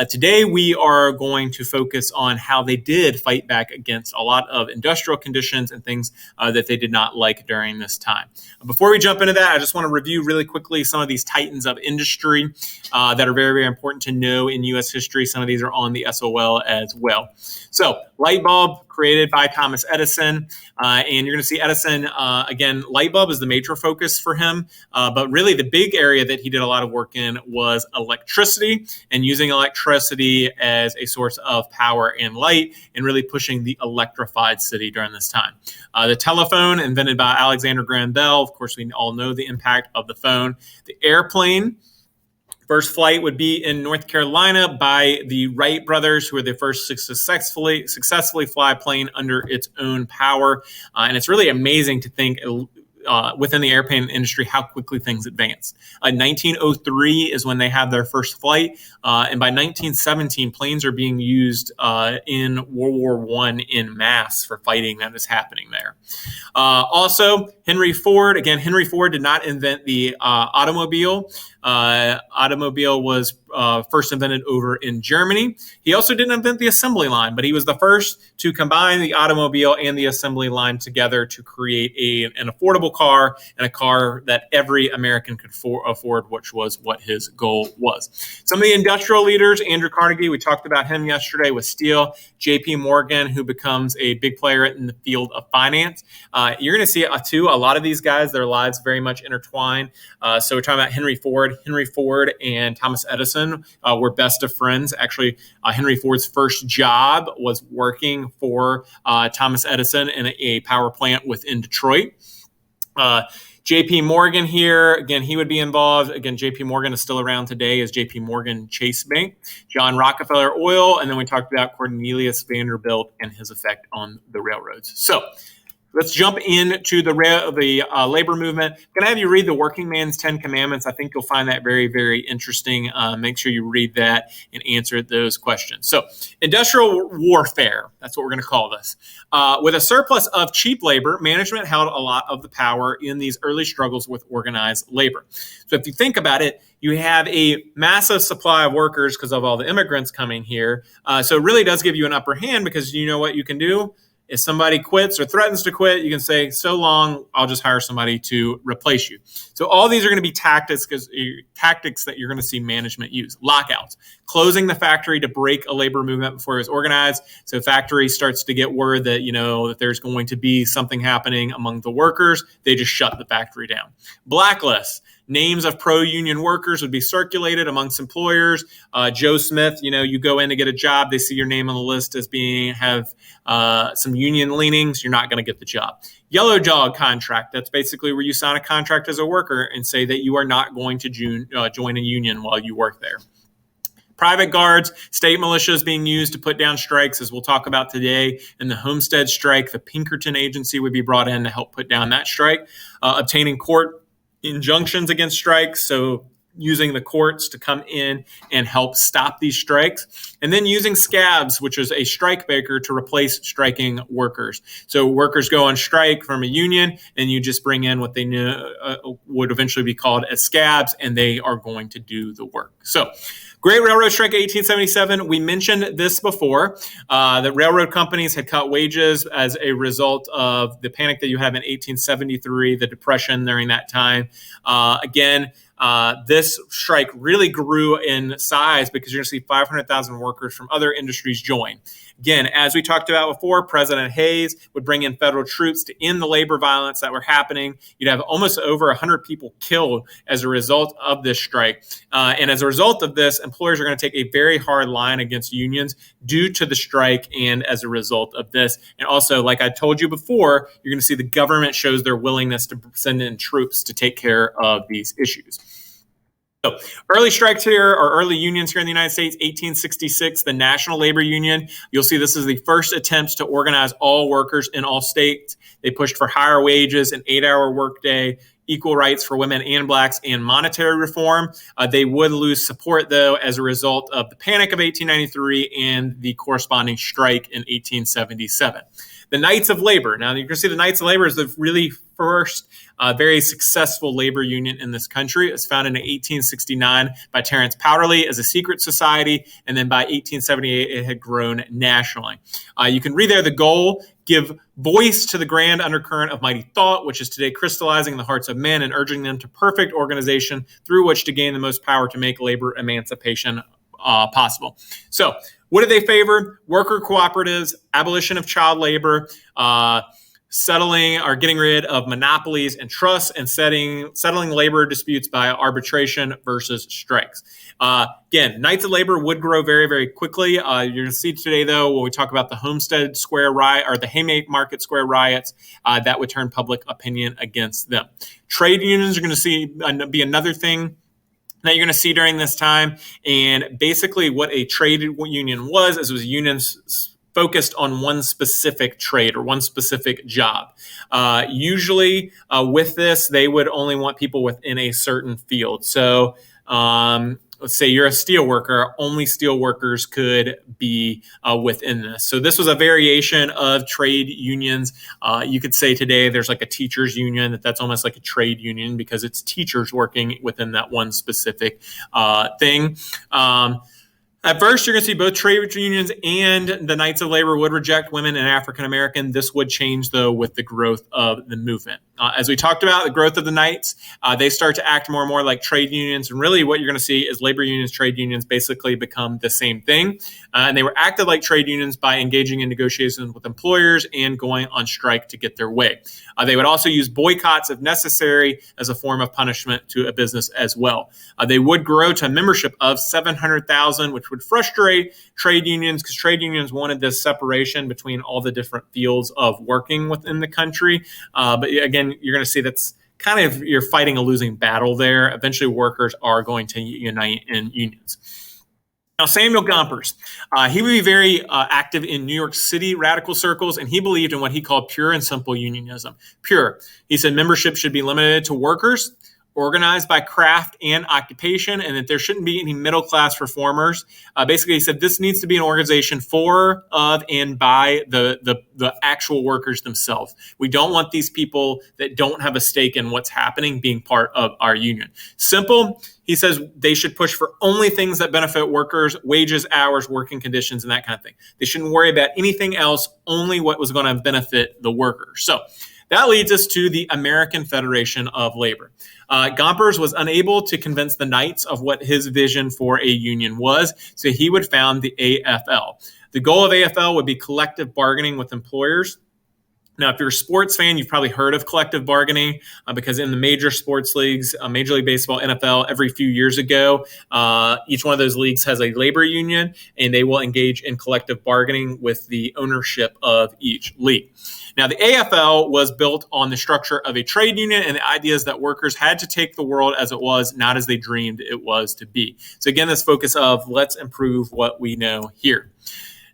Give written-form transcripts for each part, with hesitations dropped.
Today, we are going to focus on how they did fight back against a lot of industrial conditions and things that they did not like during this time. Before we jump into that, I just want to review really quickly some of these titans of industry that are very, very important to know in U.S. history. Some of these are on the SOL as well. So, light bulb created by Thomas Edison. And you're going to see Edison, again, light bulb is the major focus for him. But really the big area that he did a lot of work in was electricity and using electricity as a source of power and light and really pushing the electrified city during this time. The telephone, invented by Alexander Graham Bell. Of course, we all know the impact of the phone. The airplane. First flight would be in North Carolina by the Wright brothers, who were the first successfully fly a plane under its own power. And it's really amazing to think within the airplane industry how quickly things advance. 1903 is when they have their first flight. And by 1917, planes are being used in World War I in mass for fighting that is happening there. Also, Henry Ford. Again, Henry Ford did not invent the automobile. Automobile was first invented over in Germany. He also didn't invent the assembly line, but he was the first to combine the automobile and the assembly line together to create an affordable car and a car that every American could afford, which was what his goal was. Some of the industrial leaders, Andrew Carnegie, we talked about him yesterday with steel. J.P. Morgan, who becomes a big player in the field of finance. You're going to see too, a lot of these guys, their lives very much intertwined. So we're talking about Henry Ford. Henry Ford and Thomas Edison were best of friends. Actually, Henry Ford's first job was working for Thomas Edison in a power plant within Detroit. J.P. Morgan here, again, he would be involved. Again, J.P. Morgan is still around today as J.P. Morgan Chase Bank. John Rockefeller Oil, and then we talked about Cornelius Vanderbilt and his effect on the railroads. So let's jump into the labor movement. I'm going to have you read the Working Man's 10 Commandments. I think you'll find that very, very interesting. Make sure you read that and answer those questions. So, industrial warfare, that's what we're going to call this. With a surplus of cheap labor, management held a lot of the power in these early struggles with organized labor. So if you think about it, you have a massive supply of workers because of all the immigrants coming here. So it really does give you an upper hand because you know what you can do? If somebody quits or threatens to quit, you can say, so long, I'll just hire somebody to replace you. So all these are going to be tactics that you're going to see management use. Lockouts, closing the factory to break a labor movement before it was organized. So factory starts to get word that, that there's going to be something happening among the workers. They just shut the factory down. Blacklists. Names of pro-union workers would be circulated amongst employers. Joe Smith, you go in to get a job, they see your name on the list as have some union leanings, you're not going to get the job. Yellow dog contract, that's basically where you sign a contract as a worker and say that you are not going to join a union while you work there. Private guards, state militias being used to put down strikes, as we'll talk about today. In the Homestead strike, the Pinkerton Agency would be brought in to help put down that strike. Obtaining court injunctions against strikes, so using the courts to come in and help stop these strikes, and then using scabs, which is a strike breaker, to replace striking workers. So workers go on strike from a union, and you just bring in what they knew would eventually be called as scabs, and they are going to do the work. So Great Railroad Strike of 1877, we mentioned this before. The railroad companies had cut wages as a result of the panic that you have in 1873, the Depression during that time. This strike really grew in size because you're going to see 500,000 workers from other industries join. Again, as we talked about before, President Hayes would bring in federal troops to end the labor violence that were happening. You'd have almost over 100 people killed as a result of this strike. And as a result of this, employers are going to take a very hard line against unions due to the strike and as a result of this. And also, like I told you before, you're going to see the government shows their willingness to send in troops to take care of these issues. So early strikes here, or early unions here in the United States, 1866, the National Labor Union. You'll see this is the first attempts to organize all workers in all states. They pushed for higher wages, an 8-hour workday, equal rights for women and blacks, and monetary reform. They would lose support, though, as a result of the Panic of 1893 and the corresponding strike in 1877. The Knights of Labor. Now, you can see the Knights of Labor is the really first very successful labor union in this country. It was founded in 1869 by Terence Powderly as a secret society, and then by 1878, it had grown nationally. You can read there the goal: give voice to the grand undercurrent of mighty thought, which is today crystallizing in the hearts of men and urging them to perfect organization through which to gain the most power to make labor emancipation possible. So, what do they favor? Worker cooperatives, abolition of child labor, settling or getting rid of monopolies and trusts, and settling labor disputes by arbitration versus strikes. Again, Knights of Labor would grow very, very quickly. You're going to see today, though, when we talk about the Homestead Square riot or the Haymarket Square riots, that would turn public opinion against them. Trade unions are going to be another thing that you're going to see during this time. And basically what a trade union was unions focused on one specific trade or one specific job. Usually with this, they would only want people within a certain field. So let's say you're a steel worker, only steel workers could be within this. So this was a variation of trade unions. You could say today there's like a teachers union, that's almost like a trade union because it's teachers working within that one specific thing. At first, you're going to see both trade unions and the Knights of Labor would reject women and African American. This would change, though, with the growth of the movement. As we talked about, the growth of the Knights, they start to act more and more like trade unions. And really what you're going to see is labor unions, trade unions basically become the same thing. And they were acted like trade unions by engaging in negotiations with employers and going on strike to get their way. They would also use boycotts if necessary as a form of punishment to a business as well. They would grow to a membership of 700,000, which would frustrate trade unions because trade unions wanted this separation between all the different fields of working within the country. But again, you're going to see that's kind of, you're fighting a losing battle there. Eventually, workers are going to unite in unions. Now, Samuel Gompers, he would be very active in New York City radical circles, and he believed in what he called pure and simple unionism. Pure. He said membership should be limited to workers, organized by craft and occupation, and that there shouldn't be any middle-class reformers. Basically, he said this needs to be an organization for, of, and by the actual workers themselves. We don't want these people that don't have a stake in what's happening being part of our union. Simple. He says they should push for only things that benefit workers, wages, hours, working conditions, and that kind of thing. They shouldn't worry about anything else, only what was going to benefit the workers. So that leads us to the American Federation of Labor. Gompers was unable to convince the Knights of what his vision for a union was, so he would found the AFL. The goal of AFL would be collective bargaining with employers. Now, if you're a sports fan, you've probably heard of collective bargaining because in the major sports leagues, Major League Baseball, NFL, every few years ago, each one of those leagues has a labor union, and they will engage in collective bargaining with the ownership of each league. Now, the AFL was built on the structure of a trade union and the ideas that workers had to take the world as it was, not as they dreamed it was to be. So again, this focus of let's improve what we know here.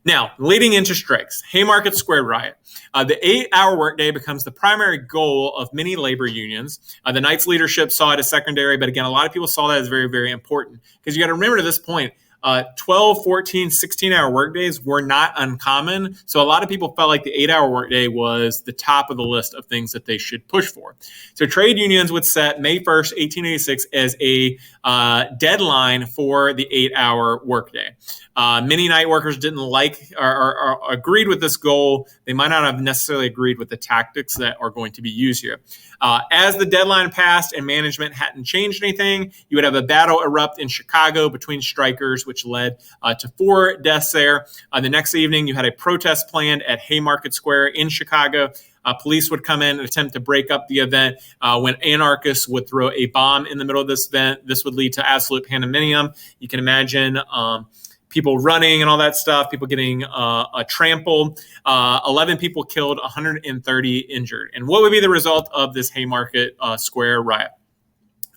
Now, leading into strikes, Haymarket Square riot. The 8-hour workday becomes the primary goal of many labor unions. The Knights leadership saw it as secondary, but again, a lot of people saw that as very, very important because you got to remember at this point, 12, 14, 16-hour workdays were not uncommon. So a lot of people felt like the 8-hour workday was the top of the list of things that they should push for. So trade unions would set May 1st, 1886 as a deadline for the 8-hour workday. Many night workers didn't like or agreed with this goal. They might not have necessarily agreed with the tactics that are going to be used here. As the deadline passed and management hadn't changed anything, you would have a battle erupt in Chicago between strikers, which led to 4 deaths there. The next evening, you had a protest planned at Haymarket Square in Chicago. Police would come in and attempt to break up the event when anarchists would throw a bomb in the middle of this event. This would lead to absolute pandemonium. You can imagine people running and all that stuff, people getting trampled, 11 people killed, 130 injured. And what would be the result of this Haymarket Square riot?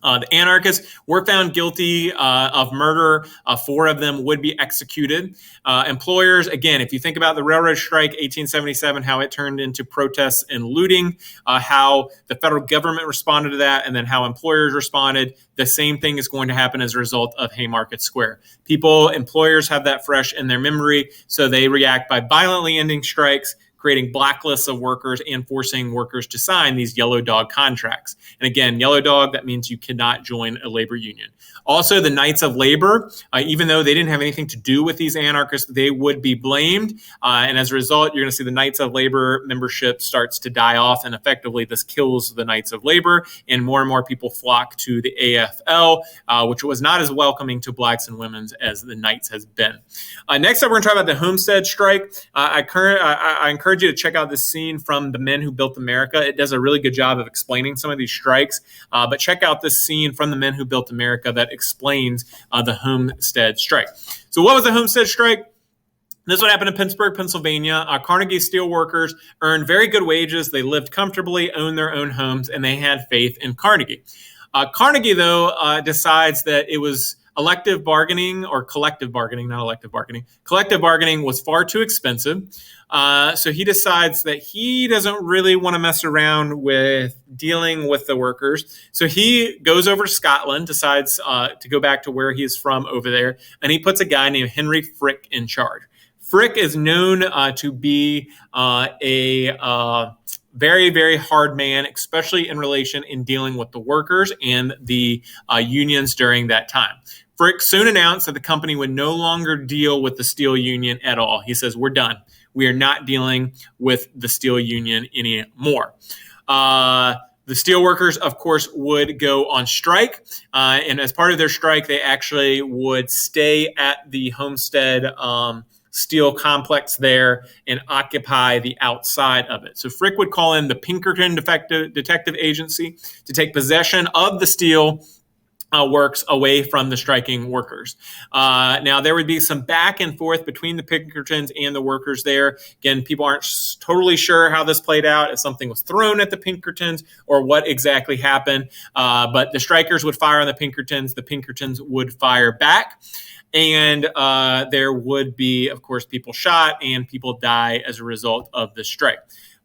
The anarchists were found guilty of murder. 4 of them would be executed. Employers, again, if you think about the railroad strike, 1877, how it turned into protests and looting, how the federal government responded to that, and then how employers responded, the same thing is going to happen as a result of Haymarket Square. Employers have that fresh in their memory, so they react by violently ending strikes, creating blacklists of workers and forcing workers to sign these yellow dog contracts. And again, yellow dog, that means you cannot join a labor union. Also, the Knights of Labor, even though they didn't have anything to do with these anarchists, they would be blamed. And as a result, you're going to see the Knights of Labor membership starts to die off. And effectively, this kills the Knights of Labor. And more people flock to the AFL, which was not as welcoming to blacks and women as the Knights has been. Next up, we're going to talk about the Homestead Strike. I encourage you to check out this scene from The Men Who Built America. It does a really good job of explaining some of these strikes. But check out this scene from The Men Who Built America that explains the Homestead Strike. So what was the Homestead Strike? This would happen in Pittsburgh, Pennsylvania. Carnegie steel workers earned very good wages. They lived comfortably, owned their own homes, and they had faith in Carnegie. Carnegie, though, decides that it was elective bargaining or collective bargaining, not elective bargaining. Collective bargaining was far too expensive. So he decides that he doesn't really want to mess around with dealing with the workers. So he goes over to Scotland, decides to go back to where he is from over there, and he puts a guy named Henry Frick in charge. Frick is known to be a very, very hard man, especially in dealing with the workers and the unions during that time. Frick soon announced that the company would no longer deal with the steel union at all. He says, we're done. We are not dealing with the steel union anymore. The steel workers, of course, would go on strike. And as part of their strike, they actually would stay at the Homestead steel complex there and occupy the outside of it. So Frick would call in the Pinkerton Detective Agency to take possession of the steel works away from the striking workers. Now, there would be some back and forth between the Pinkertons and the workers there. Again, people aren't totally sure how this played out, if something was thrown at the Pinkertons or what exactly happened. But the strikers would fire on the Pinkertons would fire back. And there would be, of course, people shot and people die as a result of the strike.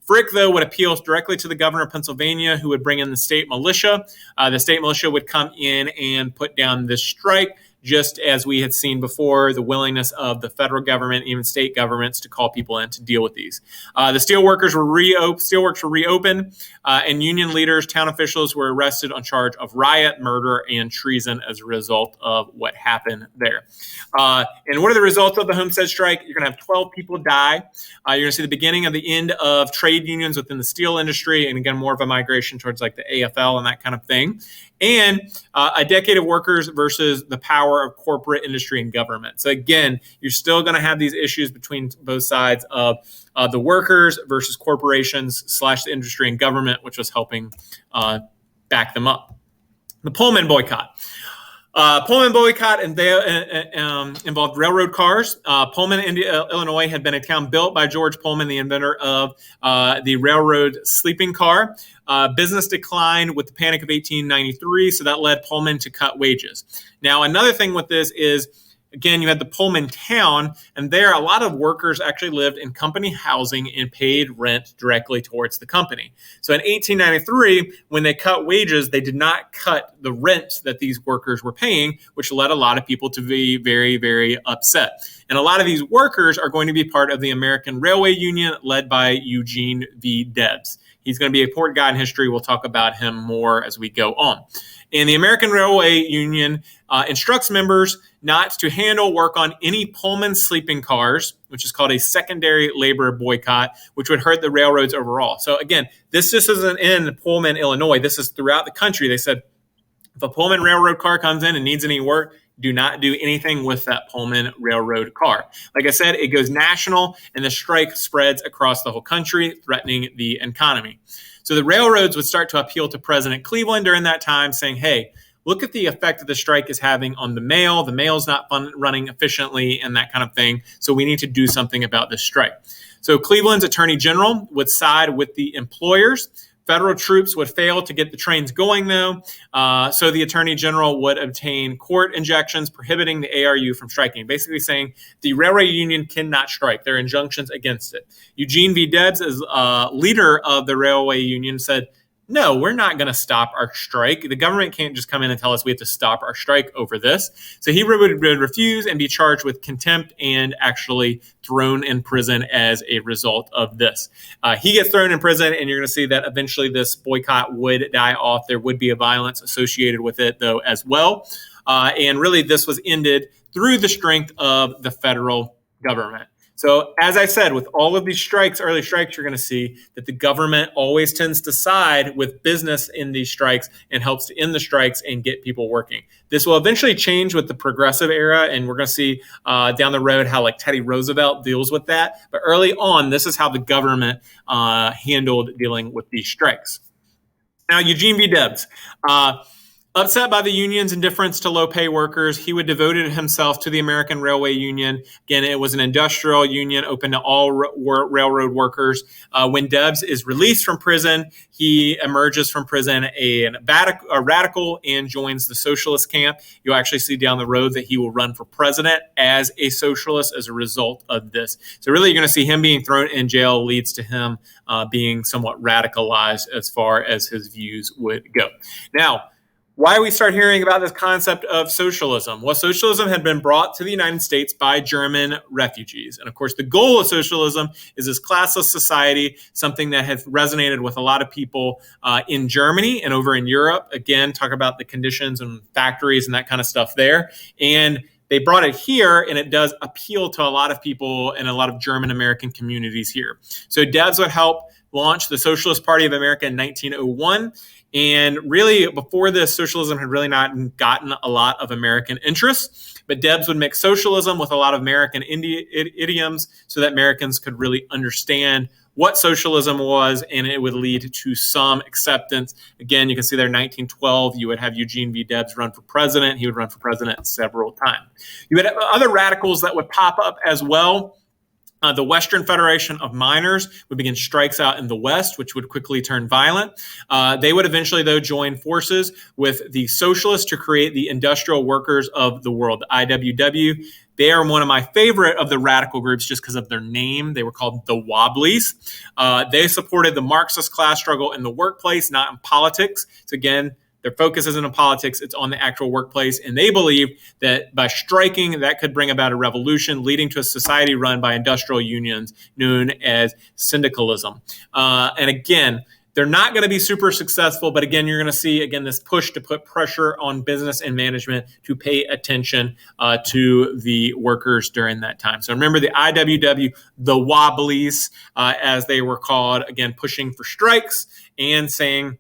Frick, though, would appeal directly to the governor of Pennsylvania, who would bring in the state militia. The state militia would come in and put down this strike, just as we had seen before, the willingness of the federal government, even state governments, to call people in to deal with these. The steelworks were reopened, and union leaders, town officials were arrested on charge of riot, murder, and treason as a result of what happened there. And what are the results of the Homestead Strike? You're going to have 12 people die. You're going to see the beginning of the end of trade unions within the steel industry, and again, more of a migration towards like the AFL and that kind of thing. And a decade of workers versus the power of corporate industry and government. So again, you're still going to have these issues between both sides of the workers versus corporations / the industry and government, which was helping back them up. The Pullman boycott. Involved railroad cars. Pullman, Illinois, had been a town built by George Pullman, the inventor of the railroad sleeping car. Business declined with the Panic of 1893, so that led Pullman to cut wages. Now, another thing with this is, again, you had the Pullman town, and there a lot of workers actually lived in company housing and paid rent directly towards the company. So in 1893, when they cut wages, they did not cut the rent that these workers were paying, which led a lot of people to be very, very upset. And a lot of these workers are going to be part of the American Railway Union led by Eugene V. Debs. He's going to be an important guy in history. We'll talk about him more as we go on. And the American Railway Union instructs members not to handle work on any Pullman sleeping cars, which is called a secondary labor boycott, which would hurt the railroads overall. So again, this just isn't in Pullman, Illinois. This is throughout the country. They said, if a Pullman railroad car comes in and needs any work, do not do anything with that Pullman railroad car. Like I said, it goes national, and the strike spreads across the whole country, threatening the economy. So the railroads would start to appeal to President Cleveland during that time, saying, hey, look at the effect that the strike is having on the mail. The mail's not running efficiently and that kind of thing. So we need to do something about this strike. So Cleveland's attorney general would side with the employers. Federal troops would fail to get the trains going, though. So the attorney general would obtain court injunctions prohibiting the ARU from striking, basically saying the railway union cannot strike. There are injunctions against it. Eugene V. Debs, as leader of the railway union, said, no, we're not going to stop our strike. The government can't just come in and tell us we have to stop our strike over this. So he would refuse and be charged with contempt and actually thrown in prison as a result of this. He gets thrown in prison, and you're going to see that eventually this boycott would die off. There would be a violence associated with it, though, as well. And really, this was ended through the strength of the federal government. So, as I said, with all of these strikes, early strikes, you're going to see that the government always tends to side with business in these strikes and helps to end the strikes and get people working. This will eventually change with the progressive era, and we're going to see down the road how like Teddy Roosevelt deals with that. But early on, this is how the government handled dealing with these strikes. Now, Eugene V. Debs. Upset by the union's indifference to low-pay workers, he would devote himself to the American Railway Union. Again, it was an industrial union open to all railroad workers. When Debs is released from prison, he emerges from prison a radical and joins the socialist camp. You'll actually see down the road that he will run for president as a socialist as a result of this. So really, you're going to see him being thrown in jail leads to him being somewhat radicalized as far as his views would go. Now, why we start hearing about this concept of socialism? Well, socialism had been brought to the United States by German refugees. And of course, the goal of socialism is this classless society, something that has resonated with a lot of people in Germany and over in Europe. Again, talk about the conditions and factories and that kind of stuff there. And they brought it here, and it does appeal to a lot of people in a lot of German American communities here. So Debs would help launch the Socialist Party of America in 1901. And really, before this, socialism had really not gotten a lot of American interest. But Debs would mix socialism with a lot of American idioms so that Americans could really understand what socialism was, and it would lead to some acceptance. Again, you can see there in 1912, you would have Eugene V. Debs run for president. He would run for president several times. You had other radicals that would pop up as well. The Western Federation of Miners would begin strikes out in the West, which would quickly turn violent. They would eventually, though, join forces with the socialists to create the Industrial Workers of the World, the IWW. They are one of my favorite of the radical groups just because of their name. They were called the Wobblies. They supported the Marxist class struggle in the workplace, not in politics. So again, their focus isn't on politics, it's on the actual workplace. And they believed that by striking, that could bring about a revolution, leading to a society run by industrial unions known as syndicalism. And again, they're not going to be super successful, but again, you're going to see, again, this push to put pressure on business and management to pay attention to the workers during that time. So remember the IWW, the Wobblies, as they were called, again, pushing for strikes and saying,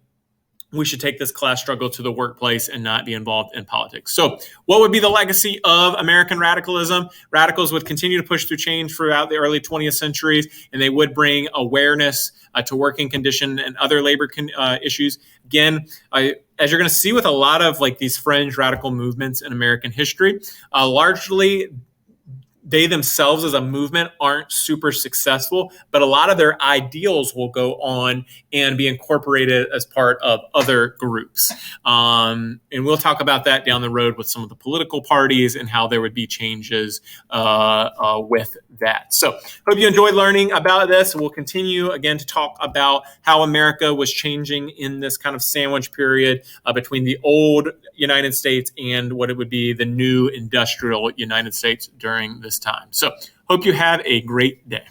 we should take this class struggle to the workplace and not be involved in politics. So what would be the legacy of American radicalism? Radicals would continue to push through change throughout the early 20th centuries, and they would bring awareness to working condition and other labor issues. Again, as you're going to see with a lot of like these fringe radical movements in American history, largely they themselves as a movement aren't super successful, but a lot of their ideals will go on and be incorporated as part of other groups. And we'll talk about that down the road with some of the political parties and how there would be changes with that. So hope you enjoyed learning about this. We'll continue again to talk about how America was changing in this kind of sandwich period between the old United States and what it would be the new industrial United States during this time. So hope you have a great day.